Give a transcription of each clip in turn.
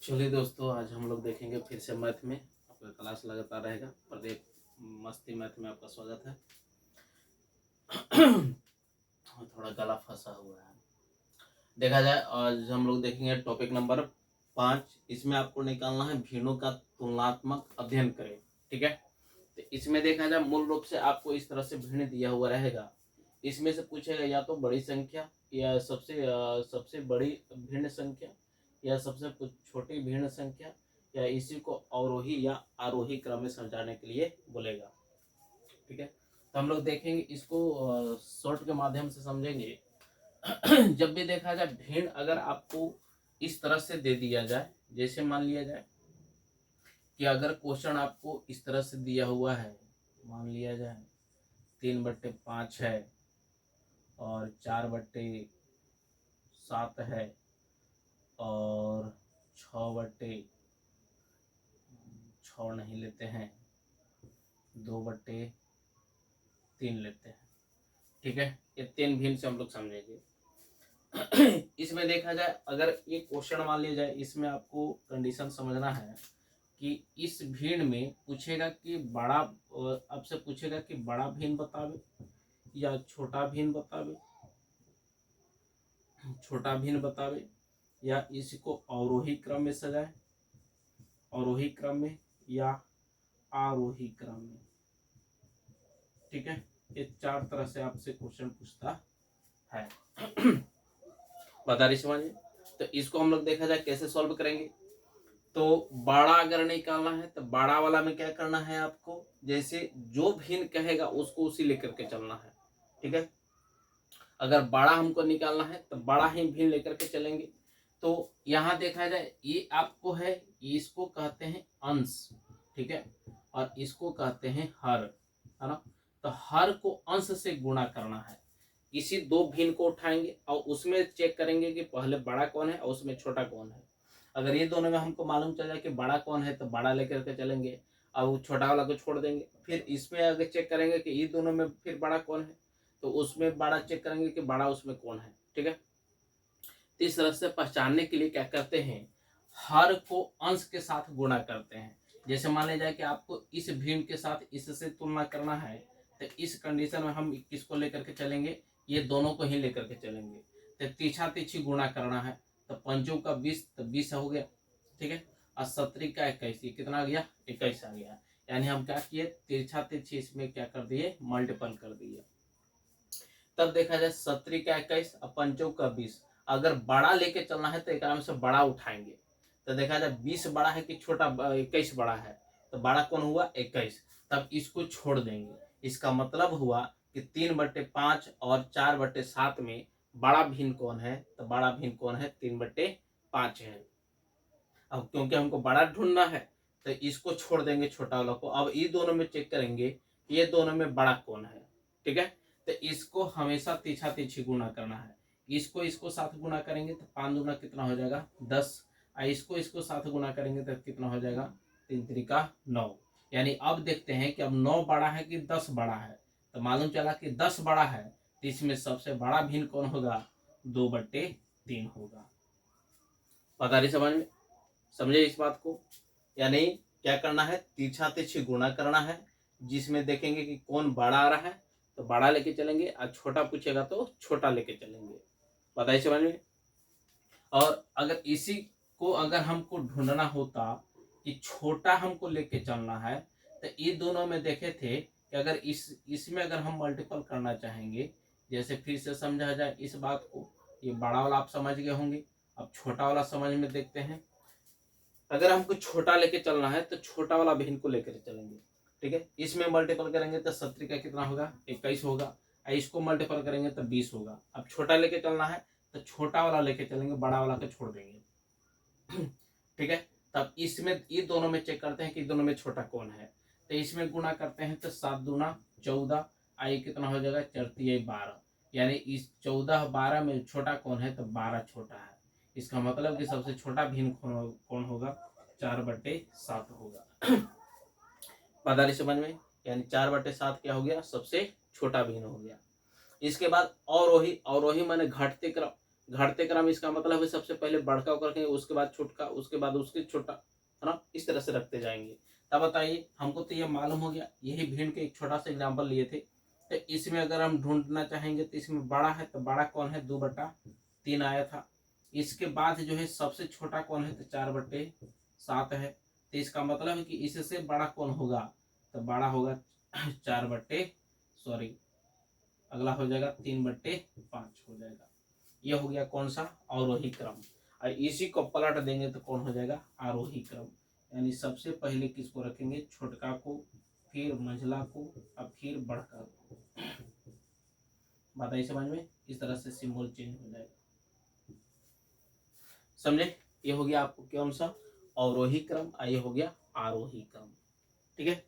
चलिए दोस्तों, आज हम लोग देखेंगे फिर से मैथ में। आपका क्लास लगातार रहेगा। प्रदीप मस्ती मैथ में आपका स्वागत है। थोड़ा गला फंसा हुआ है। देखा जाए, आज हम लोग देखेंगे टॉपिक नंबर 5। इसमें आपको निकालना है भिन्नों का तुलनात्मक अध्ययन करें। ठीक है, तो इसमें देखा जाए मूल रूप से आपको इस तरह से भिन्न दिया हुआ रहेगा। इसमें से पूछेगा या तो बड़ी संख्या या सबसे बड़ी भिन्न संख्या या सबसे छोटी भिन्न संख्या या इसी को अवरोही या आरोही क्रम में समझाने के लिए बोलेगा। ठीक है, तो हम लोग देखेंगे इसको शॉर्ट के माध्यम से समझेंगे। जब भी देखा जाए भिन्न अगर आपको इस तरह से दे दिया जाए, जैसे मान लिया जाए कि अगर क्वेश्चन आपको इस तरह से दिया हुआ है, मान लिया जाए 3/5 है और 4/7 है और 6/6 नहीं लेते हैं, 2/3 लेते हैं। ठीक है, ये 3 भिन्न से हम लोग समझेंगे। इसमें देखा जाए अगर ये क्वेश्चन मान लिया जाए, इसमें आपको कंडीशन समझना है कि इस भिन्न में पूछेगा कि बड़ा, आपसे पूछेगा कि बड़ा भिन्न बतावे या छोटा भिन्न बतावे, छोटा भिन्न बतावे या इसको अवरोही क्रम में सजाए, अवरोही क्रम में या आरोही क्रम में। ठीक है, ये 4 तरह से आपसे क्वेश्चन पूछता है। बता रही समझिए। तो इसको हम लोग देखा जाए कैसे सॉल्व करेंगे। तो बड़ा अगर निकालना है तो बड़ा वाला में क्या करना है आपको, जैसे जो भिन्न कहेगा उसको उसी लेकर के चलना है। ठीक है, अगर बड़ा हमको निकालना है तो बड़ा ही भिन्न लेकर के चलेंगे। तो यहाँ देखा जाए ये आपको है, इसको कहते हैं अंश। ठीक है, और इसको कहते हैं हर, है ना। तो हर को अंश से गुणा करना है। इसी 2 भिन्न को उठाएंगे और उसमें चेक करेंगे कि पहले बड़ा कौन है और उसमें छोटा कौन है। अगर ये दोनों में हमको मालूम चल जाए कि बड़ा कौन है तो बड़ा लेकर के चलेंगे और छोटा वाला को छोड़ देंगे। फिर इसमें अगर चेक करेंगे कि ये दोनों में फिर बड़ा कौन है तो उसमें बड़ा चेक करेंगे कि बड़ा उसमें कौन है। ठीक है, तो इस तरह से पहचानने के लिए क्या करते हैं, हर को अंश के साथ गुणा करते हैं। जैसे मान लिया जाए कि आपको इस भिन्न के साथ इससे तुलना करना है, तो इस कंडीशन में हम किसको लेकर के चलेंगे, ये दोनों को ही लेकर के चलेंगे। तो तीछा तीछी गुणा करना है, तो 5 का 20 तो 20 हो गया। ठीक है, और 17 का 21, ये कितना आ गया, 21 आ गया। यानी हम क्या किए, तिरछा तिरछी इसमें क्या कर दिए, मल्टीपल कर दिए। तब देखा जाए 17 का 21 और 5 का 20, अगर बड़ा लेके चलना है तो एक आराम से बड़ा उठाएंगे। तो देखा जाए 20 बड़ा है कि छोटा, 21 बड़ा है, तो बड़ा कौन हुआ, 21। तब इसको छोड़ देंगे। इसका मतलब हुआ कि 3/5 और 4/7 में बड़ा भिन्न कौन है, तो बड़ा भिन्न कौन है, 3/5 है। अब क्योंकि हमको बड़ा ढूंढना है तो इसको छोड़ देंगे छोटा वाला को। अब ये दोनों में चेक करेंगे कि ये दोनों में बड़ा कौन है। ठीक है, तो इसको हमेशा तीछा तीछी गुणा करना है। इसको इसको साथ गुणा करेंगे तो 5 दूना कितना हो जाएगा, 10। और इसको इसको साथ गुणा करेंगे तो कितना हो जाएगा, 3 त्रिका 9। यानी अब देखते हैं कि अब 9 बड़ा है कि 10 बड़ा है। तो मालूम चला कि 10 बड़ा है, तो इसमें सबसे बड़ा भिन्न कौन होगा, 2/3 होगा। पता नहीं समझ में, समझे इस बात को। यानी क्या करना है, तीछा तिरछी गुणा करना है, जिसमें देखेंगे कि कौन बड़ा आ रहा है तो बड़ा लेके चलेंगे और छोटा पूछेगा तो छोटा लेके चलेंगे। बताइए समझ में। और अगर इसी को अगर हमको ढूंढना होता कि छोटा हमको लेके चलना है, तो ये दोनों में देखे थे कि अगर इसमें अगर हम मल्टीपल करना चाहेंगे, जैसे फिर से समझा जाए इस बात को, ये बड़ा वाला आप समझ गए होंगे। अब छोटा वाला समझ में देखते हैं। अगर हमको छोटा लेके चलना है तो छोटा वाला भिन्न को लेकर चलेंगे। ठीक है, इसमें मल्टीपल करेंगे तो 17 का कितना होगा, 21 होगा। इसको मल्टीपल करेंगे तो 20 होगा। अब छोटा लेके चलना है तो छोटा वाला लेके चलेंगे, बड़ा वाला को छोड़ देंगे। ठीक है, तब इसमें ये दोनों में चेक करते हैं कि दोनों में छोटा कौन है। तो इसमें गुणा करते हैं तो 7 दूना 14, आई कितना हो जाएगा, 4 तिया 12। यानी इस 14 12 में छोटा कौन है, तो 12 छोटा है। इसका मतलब कि सबसे छोटा भिन्न कौन होगा, 4/7 होगा। पता नहीं समझ में। यानी 4/7 क्या हो गया, सबसे छोटा भिन्न हो गया। इसके बाद अवरोही, अवरोही माने घटते क्रम। घटते क्रम इसका मतलब है सबसे पहले बड़का होकर के उसके बाद छोटका, उसके बाद उसके छोटा, है ना, इस तरह से रखते जाएंगे। तब बताइए, हमको तो ये मालूम हो गया, यही भिन्न के एक छोटा सा एग्जाम्पल लिए थे। तो इसमें अगर हम ढूंढना चाहेंगे तो इसमें बड़ा है, तो बड़ा कौन है, 2/3 आया था। इसके बाद जो है सबसे छोटा कौन है, तो 4/7 है। तो इसका मतलब है कि इससे बड़ा कौन होगा, तो बड़ा होगा 4/, अगला हो जाएगा 3/5 हो जाएगा। ये हो गया कौन सा, अवरोही क्रम। और इसी को पलट देंगे तो कौन हो जाएगा, आरोही क्रम। यानी सबसे पहले किसको रखेंगे, छोटका को, फिर मंझला को, और फिर बड़का को। बात आई समझ में, इस तरह से सिंबल चेंज हो जाएगा। समझे, ये हो गया आपको कौन सा, अवरोही क्रम, और ये हो गया आरोही क्रम। ठीक है,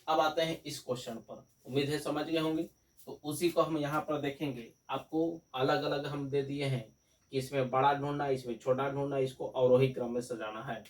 अब आते हैं इस क्वेश्चन पर, उम्मीद है समझ गए होंगे। तो उसी को हम यहाँ पर देखेंगे, आपको अलग अलग हम दे दिए हैं कि इसमें बड़ा ढूंढना, इसमें छोटा ढूंढना, इसको अवरोही क्रम में सजाना है।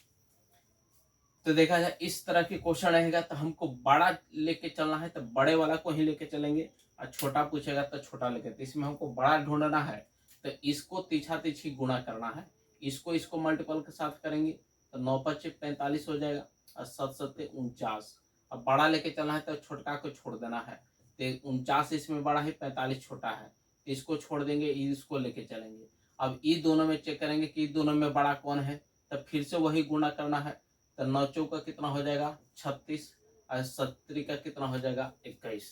तो देखा जाए इस तरह के क्वेश्चन रहेगा तो हमको बड़ा लेके चलना है तो बड़े वाला को ही लेके चलेंगे, और छोटा पूछेगा तो छोटा लेके। तो इसमें हमको बड़ा ढूंढना है तो इसको तीछा तीछी गुणा करना है, इसको मल्टीपल के साथ करेंगे तो 9×5 = 45 हो जाएगा, और 7×7 = 49। अब बड़ा लेके चलना है तो छोटका को छोड़ देना है, तो 49 इसमें बड़ा है, 45 छोटा है, तो इसको छोड़ देंगे, इसको लेके चलेंगे। अब ये दोनों में चेक करेंगे कि दोनों में बड़ा कौन है, तब फिर से वही गुणा करना है। तो 9×4 का कितना हो जाएगा, 36, और 7×3 का कितना हो जाएगा, 21।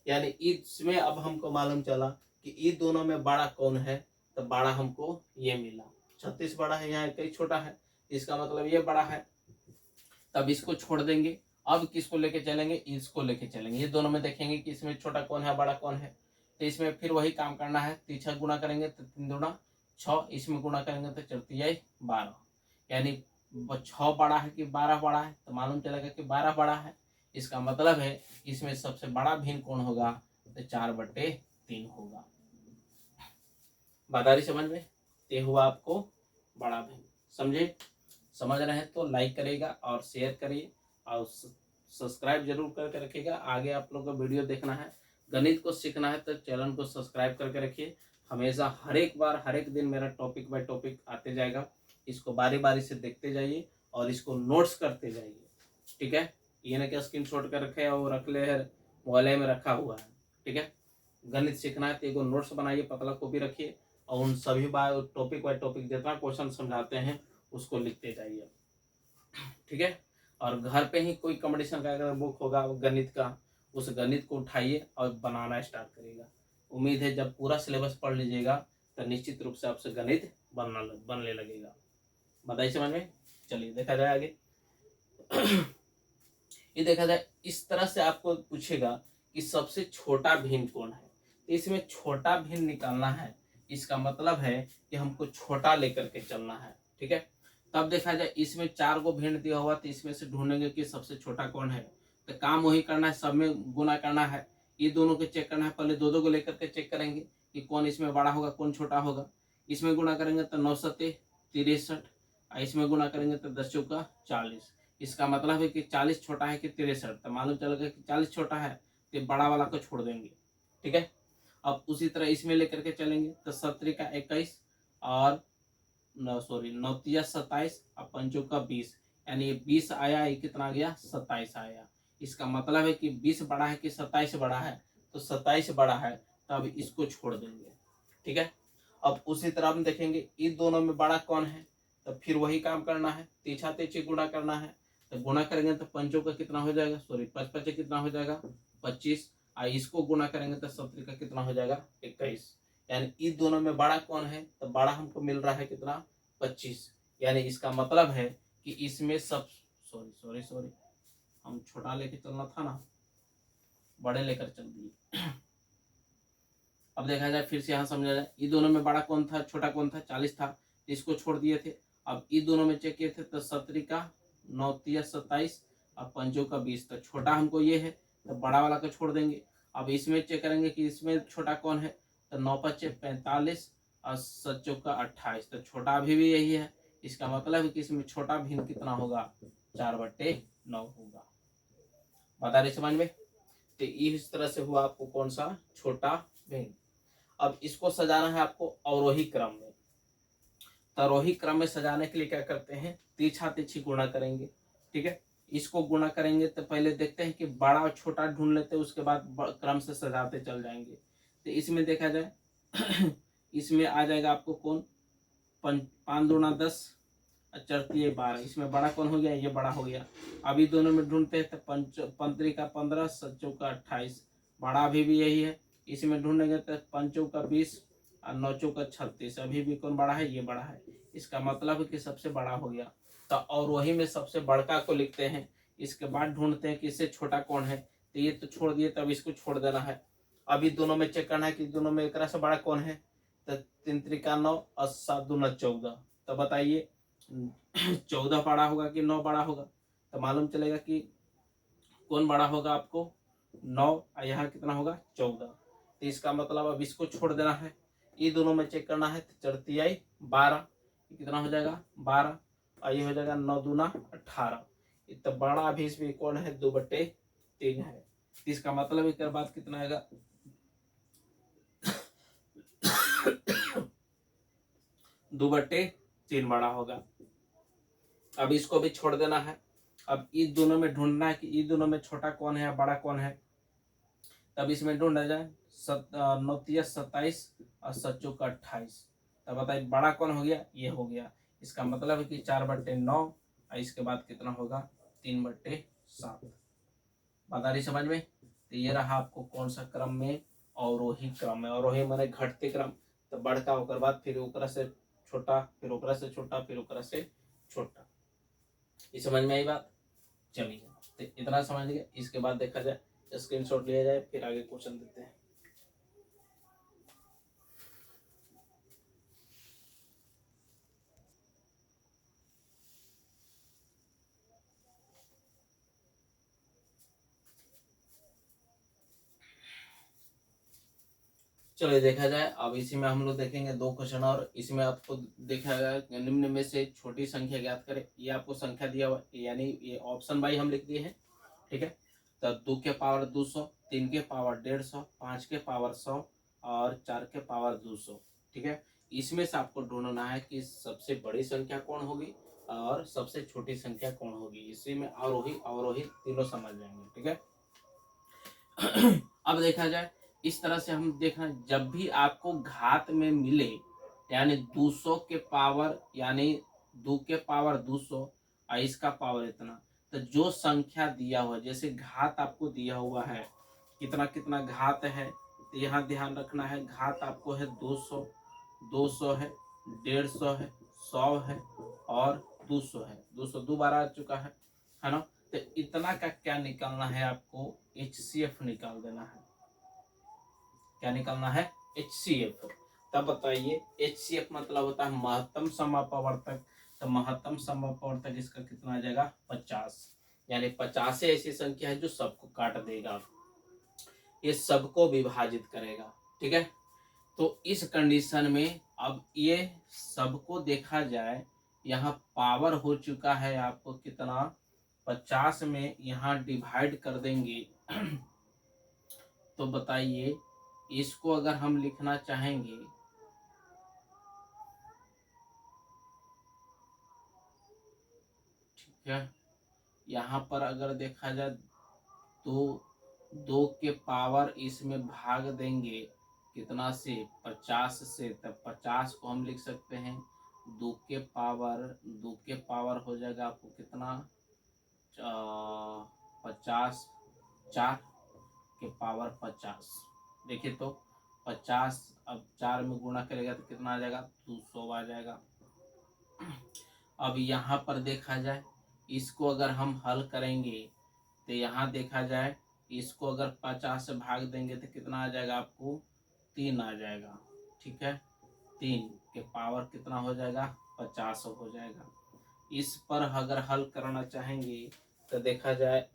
यानी इसमें अब हमको मालूम चला कि ये दोनों में बड़ा कौन है, तो बड़ा हमको ये मिला, 36 बड़ा है, यहाँ 21 छोटा है, इसका मतलब ये बड़ा है। तब इसको छोड़ देंगे, अब किसको लेके चलेंगे, इसको लेके चलेंगे। ये दोनों में देखेंगे कि इसमें छोटा कौन है, बड़ा कौन है। तो इसमें फिर वही काम करना है, तीछा गुणा करेंगे तो 3×2 = 6, इसमें गुणा करेंगे तो 4×3 = 12। यानी 6 बड़ा है कि 12 बड़ा है, तो मालूम चलेगा कि 12 बड़ा है। इसका मतलब है इसमें सबसे बड़ा भिन्न कौन होगा, तो 4/3 होगा। बात आ रही समझ में, ये हुआ आपको बड़ा भिन्न। समझे, समझ रहे हैं तो लाइक करेगा और शेयर करिए, और सब्सक्राइब जरूर करके रखिएगा। आगे आप लोग को वीडियो देखना है, गणित को सीखना है तो चैनल को सब्सक्राइब करके रखिए। हमेशा हर एक बार हर एक दिन मेरा टॉपिक बाय टॉपिक आते जाएगा, इसको बारी बारी से देखते जाइए और इसको नोट्स करते जाइए। ठीक है, ये ना क्या स्क्रीन शॉट कर रखे और रख ले है, मोबाइल में रखा हुआ है। ठीक है, गणित सीखना है तो एगो नोट्स बनाइए, पतला कॉपी रखिए, और उन सभी बार टॉपिक बाय टॉपिक जितना क्वेश्चन समझाते हैं उसको लिखते जाइए। ठीक है, और घर पे ही कोई कंपटीशन का अगर बुक होगा गणित का, उस गणित को उठाइए और बनाना स्टार्ट करिएगा। उम्मीद है जब पूरा सिलेबस पढ़ लीजिएगा तो निश्चित रूप से आपसे गणित बनने लगेगा। बताइए समझ में, चलिए देखा जाए आगे। ये देखा जाए इस तरह से आपको पूछेगा कि सबसे छोटा भिन्न कौन है, तो इसमें छोटा भिन्न निकालना है। इसका मतलब है कि हमको छोटा लेकर के चलना है। ठीक है, तब देखा जाए इसमें 4 को भिन्न दिया हुआ, तो इसमें से ढूंढेंगे कि सबसे छोटा कौन है। तो काम वही करना है, सब में गुना करना है, ये दोनों को चेक करना है। पहले दो को लेकर के चेक करेंगे कि कौन इसमें बड़ा होगा कौन छोटा होगा। इसमें गुना करेंगे तो 9×7 = 63, इसमें गुना करेंगे तो 10×4 = 40। इसका मतलब है कि 40 छोटा है कि 63, तो मालूम चलेगा कि 40 छोटा है, तो बड़ा वाला को छोड़ देंगे। ठीक है, अब उसी तरह इसमें लेकर के चलेंगे तो 7×3 = 21, और 9×3 = 27, और 5×4 = 20। यानी 20 आया, ये कितना गया, 27 आया। इसका मतलब है कि 20 बड़ा है कि 27 बड़ा है, तो 27 बड़ा है, तब इसको छोड़ देंगे। ठीक है, अब उसी तरह हम देखेंगे इन दोनों में बड़ा कौन है, तो फिर वही काम करना है, तीछा तीछी गुणा करना है। तो गुणा करेंगे तो 5×4 का कितना हो जाएगा, 5×5 कितना हो जाएगा, 25, और इसको गुणा करेंगे तो 7×3 का कितना हो जाएगा, 21। यानी इन दोनों में बड़ा कौन है, तो बड़ा हमको मिल रहा है कितना, 25। यानी इसका मतलब है कि इसमें सब सॉरी हम छोटा लेके चलना था ना, बड़े लेकर चल दिए। अब देखा जाए फिर से यहाँ समझा जाए, ये दोनों में बड़ा कौन था छोटा कौन था, 40 था, इसको छोड़ दिए थे। अब ये दोनों में चेक किए थे तो 7×3 का 9×3 = 27, और 5×4 का 20, तो छोटा हमको ये है, तो बड़ा वाला को छोड़ देंगे। अब इसमें चेक करेंगे कि इसमें छोटा कौन है, तो 9×5 = 45, और 7×4 का 28, तो छोटा अभी भी यही है। इसका मतलब है कि इसमें छोटा भिन्न कितना होगा, 4/9 होगा। बता रहे समझ में, तो इस तरह से हुआ आपको कौन सा, छोटा भिन्न। अब इसको सजाना है आपको अवरोही क्रम में। तो आरोही क्रम में सजाने के लिए क्या करते हैं, तीछा तीछी गुणा करेंगे। ठीक है, इसको गुणा करेंगे तो पहले देखते हैं कि बड़ा और छोटा ढूंढ लेते हैं, उसके बाद क्रम से सजाते चल जाएंगे। तो इसमें देखा जाए इसमें आ जाएगा आपको कौन, 5 दूना 10, चरती 12, इसमें बड़ा कौन हो गया, ये बड़ा हो गया। अभी दोनों में ढूंढते हैं तो पंत्री का 15, सच्चों का 28, बड़ा अभी भी यही है। इसमें ढूंढेंगे तो पंचों का 20 और नौचों का 36, अभी भी कौन बड़ा है, ये बड़ा है। इसका मतलब है कि सबसे बड़ा हो गया। तो और वही में सबसे बड़का को लिखते हैं, इसके बाद ढूंढते हैं कि इससे छोटा कौन है। तो ये तो छोड़ दिए, तब इसको छोड़ देना है। अभी दोनों में चेक करना है कि दोनों में एक से बड़ा कौन है। तो 3 त्रिका 9 और 7 दूना 14, तो बताइए 14 बड़ा होगा कि 9 बड़ा होगा। तो मालूम चलेगा कि कौन बड़ा होगा, आपको 9 और यहाँ कितना होगा 14। तो इसका मतलब अब इसको छोड़ देना है, ये दोनों में चेक करना है। तो चढ़ती आई 12, कितना हो जाएगा 12, और ये हो जाएगा 9 दूना 18। तो बड़ा अभी इसमें कौन है, 2/3 है। तो इसका मतलब एक बात कितना आएगा 2/3 बड़ा होगा। अब इसको भी छोड़ देना है। अब इस दोनों में ढूंढना है कि इस दोनों में छोटा कौन है या बड़ा कौन है। तब इसमें ढूंढा जाए 9×27 और 7×28, तब बताइए बड़ा कौन हो गया, ये हो गया। इसका मतलब है कि 4/9 और इसके बाद कितना होगा 3/7। बात आ रही समझ में। तो ये रहा आपको कौन सा क्रम में, अवरोही क्रम में। अवरोही माने घटते क्रम, तो बड़का होकर बाद फिर ओकरा से छोटा, फिर ओकरा से छोटा, फिर ओकरा से छोटा। ये समझ में आई बात। चलिए तो इतना समझ गए। इसके बाद देखा जाए, स्क्रीनशॉट लिया जाए, फिर आगे क्वेश्चन देते हैं। चलिए देखा जाए, अब इसी में हम लोग देखेंगे 2 क्वेश्चन और। इसमें आपको देखा गया निम्न में से छोटी संख्या ज्ञात करें। ये आपको संख्या दिया हुआ, यानी ये ऑप्शन बाई हम लिख दिए हैं। ठीक है, तो 2 के पावर 200, 3 के पावर 150, 5 के पावर 100 और 4 के पावर 200। ठीक है, इसमें से आपको ढूंढना है कि सबसे बड़ी संख्या कौन होगी और सबसे छोटी संख्या कौन होगी। इसी में अवरोही अवरोही तीनों समझ जाएंगे। ठीक है अब देखा जाए, इस तरह से हम देखना, जब भी आपको घात में मिले, यानी 200 के पावर, यानी 2 के पावर 200 और इसका पावर इतना, तो जो संख्या दिया हुआ, जैसे घात आपको दिया हुआ है, कितना कितना घात है, तो यहाँ ध्यान रखना है। घात आपको है 200, 200 है, 150 है, 100 है और 200 है। 200 दोबारा आ चुका है ना। तो इतना का क्या निकालना है आपको, HCF निकाल देना है। क्या निकालना है, HCF। तब बताइए HCF मतलब होता है महत्तम समापवर्तक। तो महत्तम समापवर्तक इसका कितना आ जाएगा 50, यानी 50 ऐसी संख्या है जो सबको काट देगा, ये सबको विभाजित करेगा। ठीक है, तो इस कंडीशन में अब ये सबको देखा जाए, यहाँ पावर हो चुका है आपको कितना 50 में, यहाँ डिवाइड कर देंगे तो बताइए इसको अगर हम लिखना चाहेंगे, ठीक है, यहाँ पर अगर देखा जाए तो 2 के पावर इसमें भाग देंगे कितना से 50 से, तब 50 को हम लिख सकते हैं 2 के पावर हो जाएगा आपको कितना 50, 4 के पावर 50। देखिए तो 50 अब 4 में गुणा करेगा तो कितना आ जाएगा 200 आ जाएगा। अब यहाँ पर देखा जाए, इसको अगर हम हल करेंगे तो यहाँ देखा जाए, इसको अगर 50 से भाग देंगे तो कितना आ जाएगा आपको 3 आ जाएगा। ठीक है, 3 के पावर कितना हो जाएगा 50 हो जाएगा। इस पर अगर हल करना चाहेंगे तो देखा जाए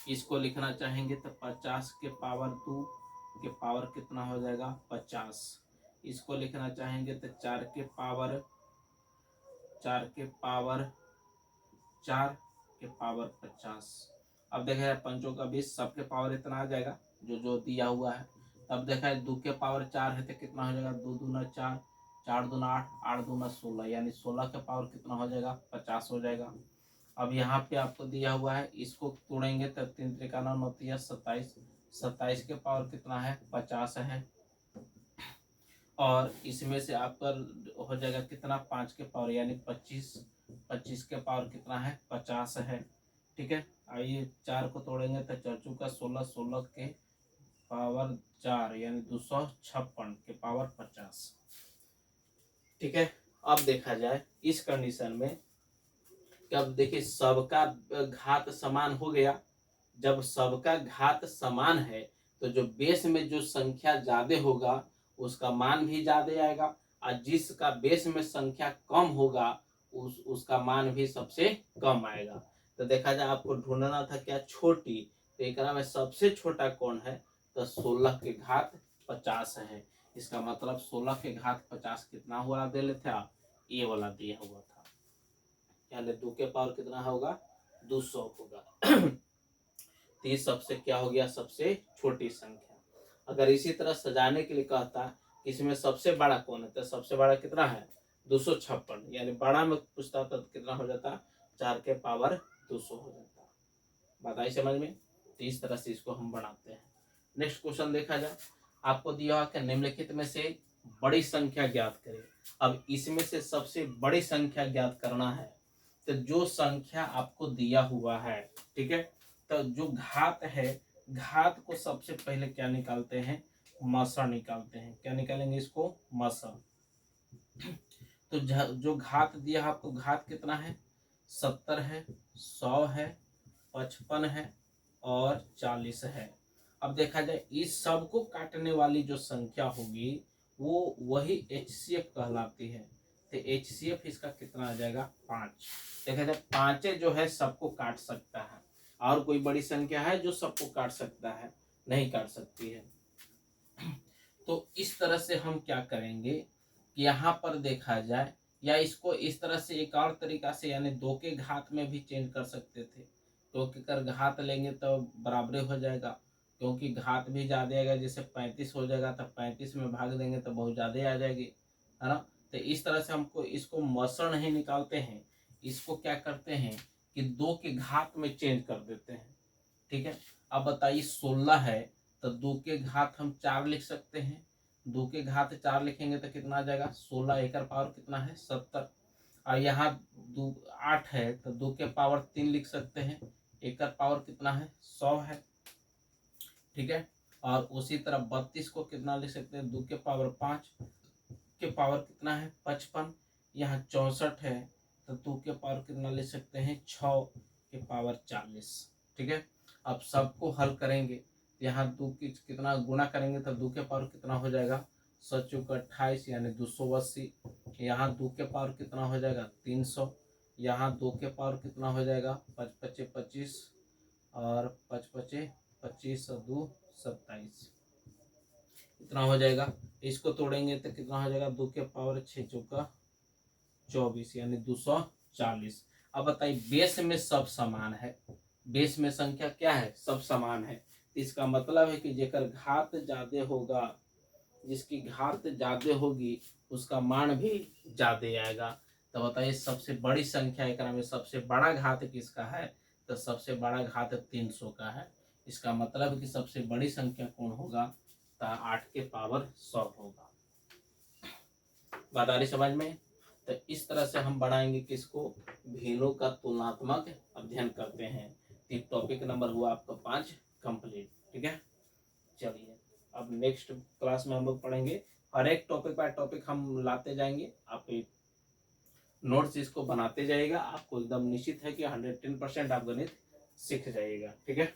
इसको लिखना चाहेंगे तो 50 के पावर 2 के पावर कितना हो जाएगा 50। इसको लिखना चाहेंगे तो 4 के पावर 50। अब देखा जाए पंचों का 20, सबके पावर इतना आ जाएगा जो जो दिया हुआ है। अब देखा है 2 के पावर 4 है तो कितना हो जाएगा 2 दूना 4, 4 दूना 8, 8 दूना 16, यानी 16 का पावर कितना हो जाएगा 50 हो जाएगा। अब यहाँ पे आपको दिया हुआ है, इसको तोड़ेंगे तो 3 त्रिका 9 9 27, 27 के पावर कितना है 50 है। और इसमें से आपका हो जाएगा कितना 5 के पावर यानी 25, 25 के पावर कितना है 50 है। ठीक है, आइए 4 को तोड़ेंगे तो 4 चौका 16, 16 के पावर 4 यानी 256 के पावर 50। ठीक है, अब देखा जाए इस कंडीशन में कि अब देखिए सबका घात समान हो गया। जब सबका घात समान है तो जो बेस में जो संख्या ज्यादा होगा उसका मान भी ज्यादा आएगा, और जिसका बेस में संख्या कम होगा उसका मान भी सबसे कम आएगा। तो देखा जाए आपको ढूंढना था क्या छोटी, तो एक में सबसे छोटा कौन है, तो 16 के घात 50 है। इसका मतलब 16 के घात 50 कितना हुआ दे लेते आप, ये वाला दिया हुआ था, यानी 2 के पावर कितना होगा 200 होगा। तो ये सबसे क्या हो गया सबसे छोटी संख्या। अगर इसी तरह सजाने के लिए कहता इसमें सबसे बड़ा कौन है, तो सबसे बड़ा कितना है 256, यानी बड़ा में पूछता तो कितना हो जाता 4 के पावर 200 हो जाता। बात आई समझ में। तो इस तरह से इसको हम बनाते हैं। नेक्स्ट क्वेश्चन देखा जाए, आपको दिया हुआ कि निम्नलिखित में से बड़ी संख्या ज्ञात करें। अब इसमें से सबसे बड़ी संख्या ज्ञात करना है, तो जो संख्या आपको दिया हुआ है, ठीक है, तो जो घात है, घात को सबसे पहले क्या निकालते हैं मसा निकालते हैं। क्या निकालेंगे इसको मसा। तो जो घात दिया है आपको, घात कितना है 70 है, 100 है, 55 है और 40 है। अब देखा जाए इस सब को काटने वाली जो संख्या होगी वो वही HCF कहलाती है। तो HCF इसका कितना आ जाएगा 5। देखा जाए 5 जो है सबको काट सकता है, और कोई बड़ी संख्या है जो सबको काट सकता है, नहीं काट सकती है। तो इस तरह से हम क्या करेंगे कि यहाँ पर देखा जाए, या इसको इस तरह से एक और तरीका से यानी 2 के घात में भी चेंज कर सकते थे। 2 के कर घात लेंगे तो बराबर हो जाएगा, क्योंकि घात भी ज़्यादा आएगा, जैसे 35 हो जाएगा तो 35 में भाग देंगे तो बहुत ज़्यादा आ जाएगी, है ना। तो इस तरह से हमको इसको मसर नहीं निकालते हैं, इसको क्या करते हैं कि 2 के घात में चेंज कर देते हैं। ठीक है, अब बताइए 16 है तो 2 के घात हम 4 लिख सकते हैं। 2 के घात 4 लिखेंगे तो कितना आ जाएगा 16, एक पावर कितना है 70। और यहाँ 8 है तो 2 के पावर 3 लिख सकते हैं, एक पावर कितना है 100 है। ठीक है, और उसी तरह 32 को कितना लिख सकते हैं 2 के पावर 5 के पावर कितना है 55। यहाँ 64 है तो 2 के पावर कितना लिख सकते हैं 6 के पावर 40। ठीक है, अब सबको हल करेंगे, यहाँ 2 की कितना गुणा करेंगे तो 2 के पावर कितना हो जाएगा 7 चौका 28 यानी 280। यहाँ 2 के पावर कितना हो जाएगा 300। यहाँ 2 के पावर कितना हो जाएगा 5 पचे 25 और 5 पचे 25 और 2 27, इतना हो जाएगा। इसको तोड़ेंगे तो कितना हो जाएगा 2 के पावर 6 चौका 24 यानी 240। अब बताइए बेस में सब समान है, बेस में संख्या क्या है सब समान है, इसका मतलब है कि जेकर घात ज्यादा होगा, जिसकी घात ज्यादा होगी उसका मान भी ज्यादा आएगा। तो बताइए सबसे बड़ी संख्या एक में सबसे बड़ा घात किसका है, तो सबसे बड़ा घात 300 का है। इसका मतलब है कि सबसे बड़ी संख्या कौन होगा, तो 8 के पावर 100 होगा। बात आ रही समझ में। तो इस तरह से हम बढ़ाएंगे किसको, भीनों का तुलनात्मक अध्ययन करते हैं। तो टॉपिक नंबर हुआ आपका 5 कंप्लीट। ठीक है, चलिए अब नेक्स्ट क्लास में हम लोग पढ़ेंगे, हर एक टॉपिक बाय टॉपिक हम लाते जाएंगे। आप नोट्स इसको बनाते जाइएगा, आपको एकदम निश्चित है कि 110% आप गणित सीख जाइएगा। ठीक है।